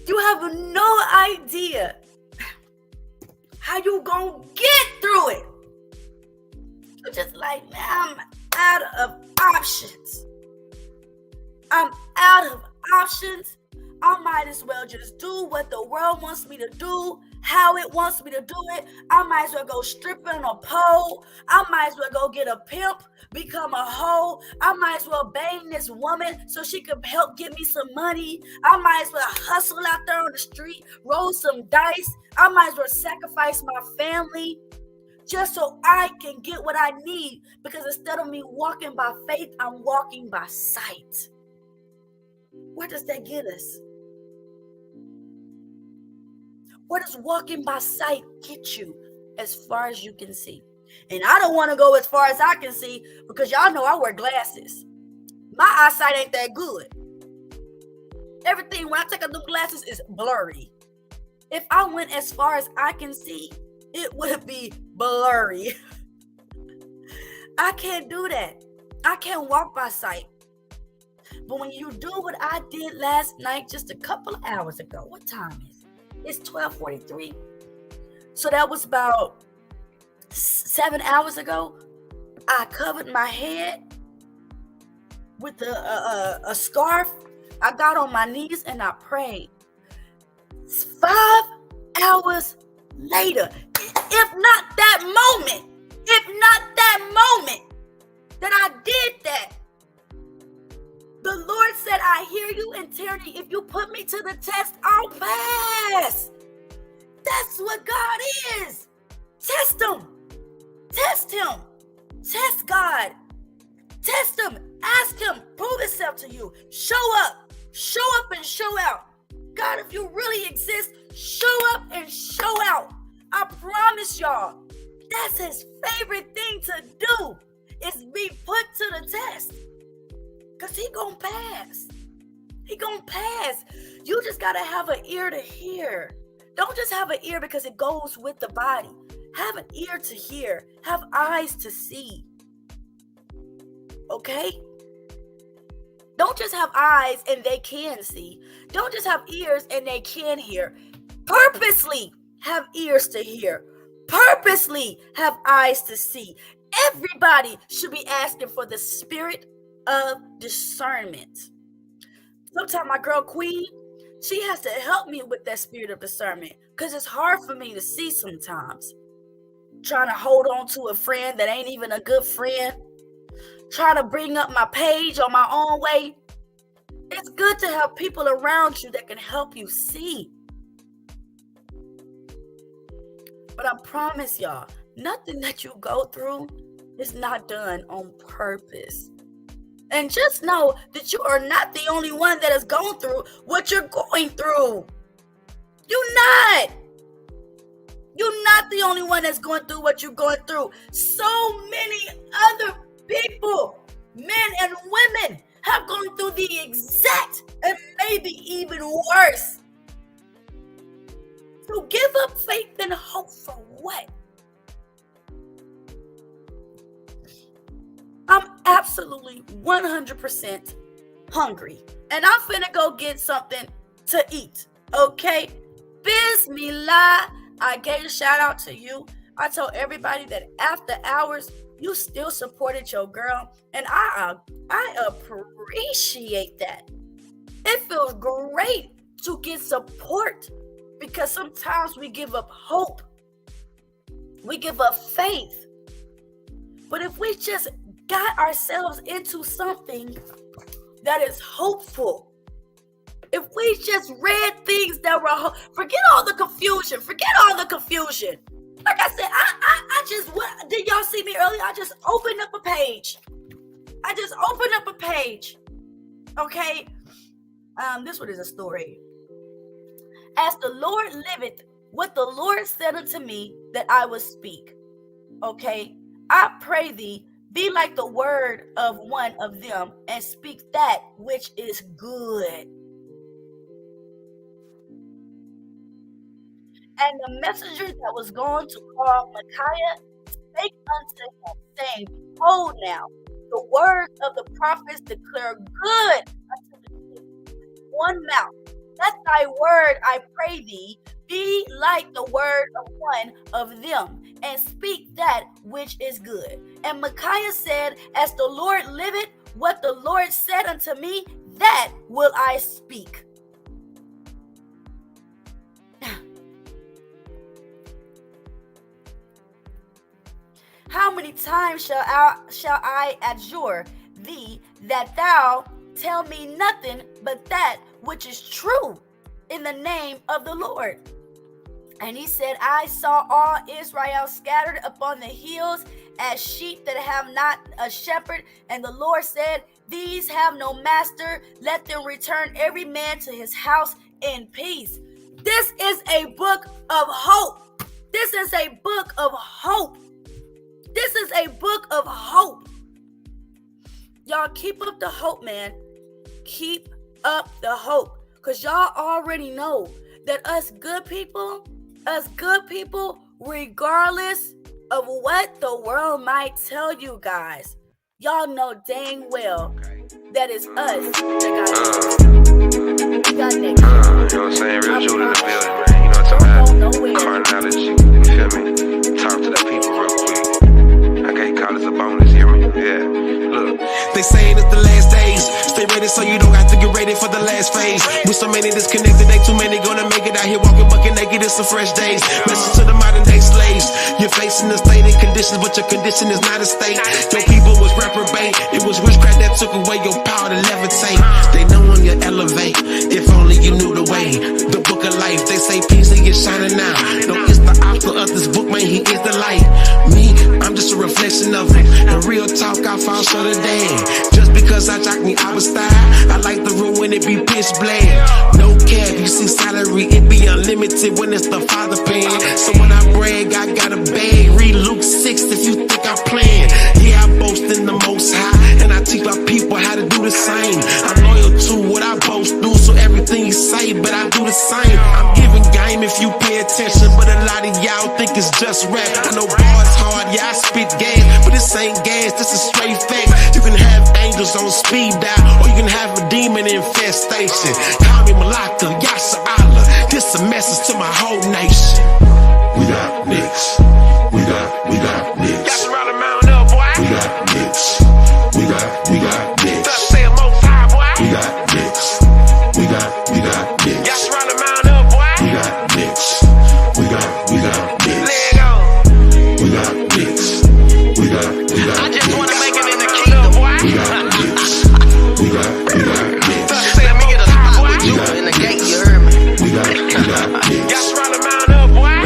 You have no idea how you gonna get through it. You're just like, man, I'm out of options. I'm out of options. I might as well just do what the world wants me to do, how it wants me to do it. I might as well go stripping on a pole. I might as well go get a pimp, become a hoe. I might as well bang this woman so she could help give me some money. I might as well hustle out there on the street, roll some dice. I might as well sacrifice my family just so I can get what I need, because instead of me walking by faith, I'm walking by sight. Where does that get us? Where does walking by sight get you? As far as you can see. And I don't want to go as far as I can see, because y'all know I wear glasses. My eyesight ain't that good. Everything, when I take off them glasses, is blurry. If I went as far as I can see, it would be blurry. I can't do that. I can't walk by sight. But when you do what I did last night, just a couple of hours ago, what time is it? It's 12:43. So that was about 7 hours ago. I covered my head with a scarf. I got on my knees and I prayed. 5 hours later, if not that moment that I did that, the Lord said, I hear you, and Tierney, if you put me to the test, I'll pass. That's what God is. Test him. Test him. Test God. Test him. Ask him. Prove himself to you. Show up. Show up and show out. God, if you really exist, show up and show out. I promise y'all, that's his favorite thing to do, is be put to the test. Because he gonna pass. He gonna pass. You just gotta have an ear to hear. Don't just have an ear because it goes with the body. Have an ear to hear. Have eyes to see. Okay? Don't just have eyes and they can see. Don't just have ears and they can hear. Purposely have ears to hear. Purposely have eyes to see. Everybody should be asking for the spirit of discernment. Sometimes my girl Queen, she has to help me with that spirit of discernment, because it's hard for me to see sometimes. Trying to hold on to a friend that ain't even a good friend. Trying to bring up my page on my own way. It's good to have people around you that can help you see. But I promise y'all, nothing that you go through is not done on purpose. And just know that you are not the only one that has gone through what you're going through. You're not. You're not the only one that's going through what you're going through. So many other people, men and women, have gone through the exact and maybe even worse. So give up faith and hope for what? I'm absolutely 100% hungry. And I'm finna go get something to eat. Okay? Bismillah. I gave a shout out to you. I told everybody that after hours, you still supported your girl. And I appreciate that. It feels great to get support, because sometimes we give up hope. We give up faith. But if we just got ourselves into something that is hopeful, if we just read things that were forget all the confusion. Like I said, I just, what did y'all see me earlier? I just opened up a page. Okay. This one is a story. As the Lord liveth, what the Lord said unto me that I would speak. Okay. I pray thee, be like the word of one of them, and speak that which is good. And the messenger that was going to call Micaiah spake unto him, saying, Hold now, the words of the prophets declare good unto the king. One mouth, let thy word, I pray thee, be like the word of one of them, and speak that which is good. And Micaiah said, As the Lord liveth, what the Lord said unto me, that will I speak. How many times shall I adjure thee that thou tell me nothing but that which is true in the name of the Lord? And he said, I saw all Israel scattered upon the hills as sheep that have not a shepherd. And the Lord said, These have no master. Let them return every man to his house in peace. This is a book of hope. This is a book of hope. This is a book of hope. Y'all keep up the hope, man. Keep up the hope. Because y'all already know that us good people, regardless of what the world might tell you guys, y'all know dang well that it's us that got next. You know what I'm saying? Real Judah in the building, man. You know what I'm talking about? Carnality, you feel me? Talk to the people real quick. I can't call this a bonus, hear me? Yeah, look. They saying it's the last days. Stay ready so you don't have to get ready for the last phase. With so many disconnected, ain't too many gonna make it out here walking bucket naked. It's some fresh days. Message to the modern day slaves. You're facing the stated conditions, but your condition is not a state. Your people was reprobate. It was witchcraft that took away your power to levitate. They know when you elevate. If only you knew the way. The book of life, they say peace, he is shining now. No, it's the author of this book, man, he is the light. Me, I'm just a reflection of it. And real talk, I fall short of damn. Just because I jock me, I was style. I like the room when it be pitch black. No cap, you see salary, it be unlimited when it's the Father paying. So when I brag, I got a bag. Read Luke 6 if you think I'm playing. Yeah, I boast in the Most High, and I teach my people how to do the same. I'm loyal to what I boast do, so everything you say, but I do the same. I'm giving game if you pay attention, but a lot of y'all think it's just rap. I know bars hard, yeah, I spit gas, but this ain't gas, this is straight facts. You can have angels on speed dial, or you can have a demon infestation. Call me Malaka, Yasha Allah. This a message to my whole nation. We got Knicks. We got Knicks. Y'all surround the mountain up, boy. We got Knicks. We got Knicks. Let's say a most high, boy. We got Knicks. We got Knicks. Y'all surround the mountain up, boy. We got Knicks. We got Knicks. Leg on. We got Knicks. We got I just wanna make it in the kingdom, boy. We got Knicks. We got Knicks. Let's say a most high, boy. We got in the gate, you heard me. We got Knicks. Y'all surround the mountain up, boy.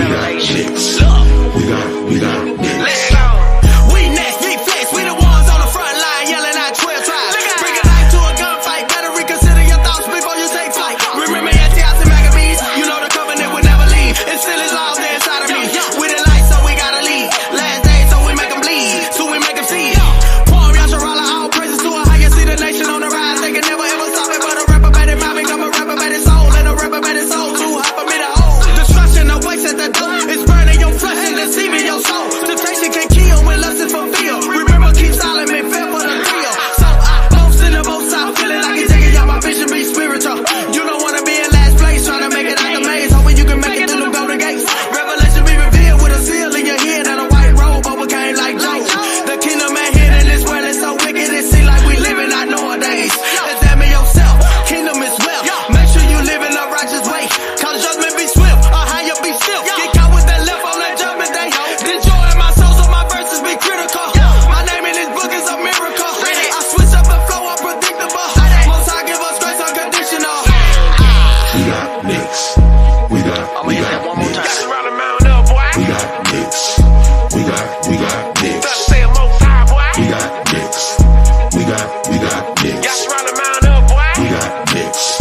Got you round the mound up, boy. We got nicks.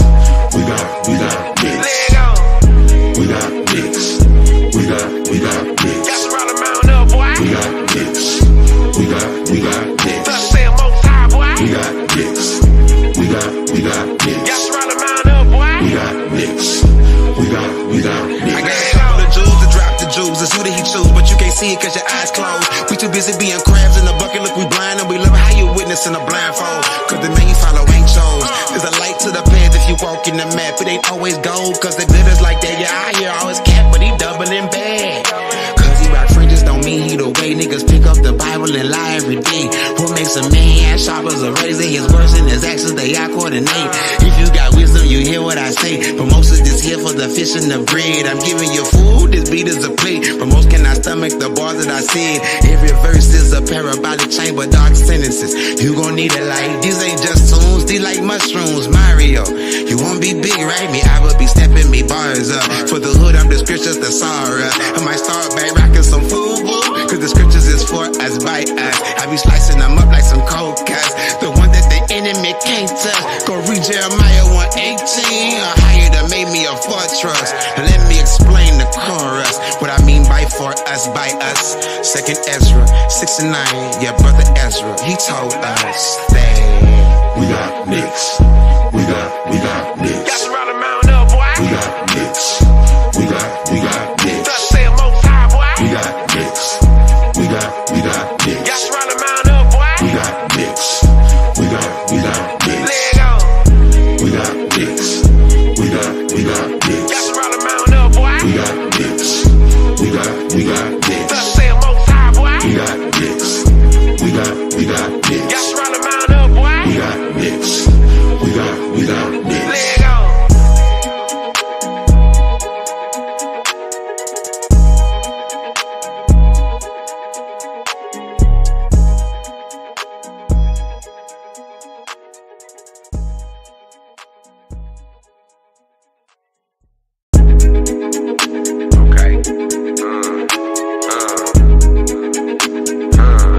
We got nicks. Leg on. We got nicks. We got nicks. Got you round the mound up, boy. We got nicks. We got nicks. Thus say I'm most high, boy. We got nicks. We got nicks. Got you round the mound up, boy. We got nicks. We got nicks. I gave all the jewels to drop the jewels. It's who that he choose, but you can't see it cause your eyes closed. We too busy being crabs in the bucket. Look, we blind and we love how you witnessing a blindfold. Cause the man you follow ain't chose. There's a light to the path if you walk in the map. It ain't always gold cause they glitters like that. Yeah, I hear always cat, but he doubling bad. Cause he rock fringes don't mean he the way. Niggas pick up the Bible and lie every day. What makes a man sharp as a razor? His words and his actions, they all coordinate. If you got wisdom, you hear what I say. But most of this here for the fish and the bread. I'm giving you food, this beat is a plate. But most cannot stomach the bars that I said. Every verse is a parabolic chamber, dark sentences. You gon' need a light. These ain't just tunes, these like mushrooms. Mario, you won't be big, right? Me, I will be stepping me bars up. For the hood, I'm the scriptures, the Sarah. I might start back rocking some food, cause the scriptures is for us, by us. I be slicing them up like some cold cuts. The one that the enemy can't touch. Go read Jeremiah 1:18. A higher that made me a fortress. Now let me explain the chorus. What I mean by for us, by us. 2nd Ezra 6:9. Yeah, brother Ezra, he told us that We got nicks. We got nicks. got you round the mound up, boy. We got nicks. We got nicks. Thus say I'm most high, boy. We got nicks. We got nicks. Got you round the mound up, boy. We got nicks. We got nicks. Leg on. We got nicks. We got nicks. Got you round the mound up, boy. We got nicks. We got nicks. Thus say I'm most high, boy. We got nicks. We got nicks. Got you round the mound up, boy. We got nicks. We got nicks. Leg on. Okay. You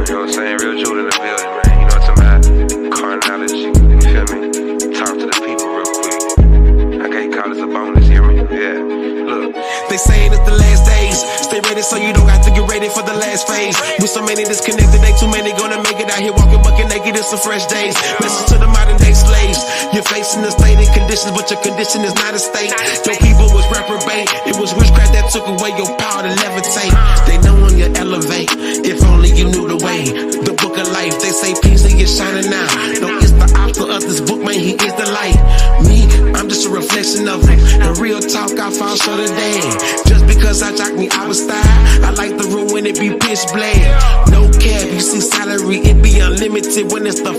know what I'm saying? Real Jude in the building, man. You know what I'm talking about? Carnology. You feel me? Talk to the people real quick. I can't call this a bonus, hear me? Yeah. Look. They saying it's the last days. Stay ready so you don't have to get ready for the last phase. With so many disconnected, ain't too many gonna make it out here walking bucket naked. It's some fresh days. Message to the modern day slaves. You're facing the state and conditions, but your condition is not a state. Your people was reprobate. It was witchcraft that took away your power to levitate. They know when you elevate. If only you knew the way. The book of life, they say peace and you're shining now. No, it's the author of this book, man. He is the light. Me, I'm just a reflection of him. The real talk, I fall short today. Just because I jock me, I was style. I like the room when it be pitch black. No cap, you see salary, it be unlimited when it's the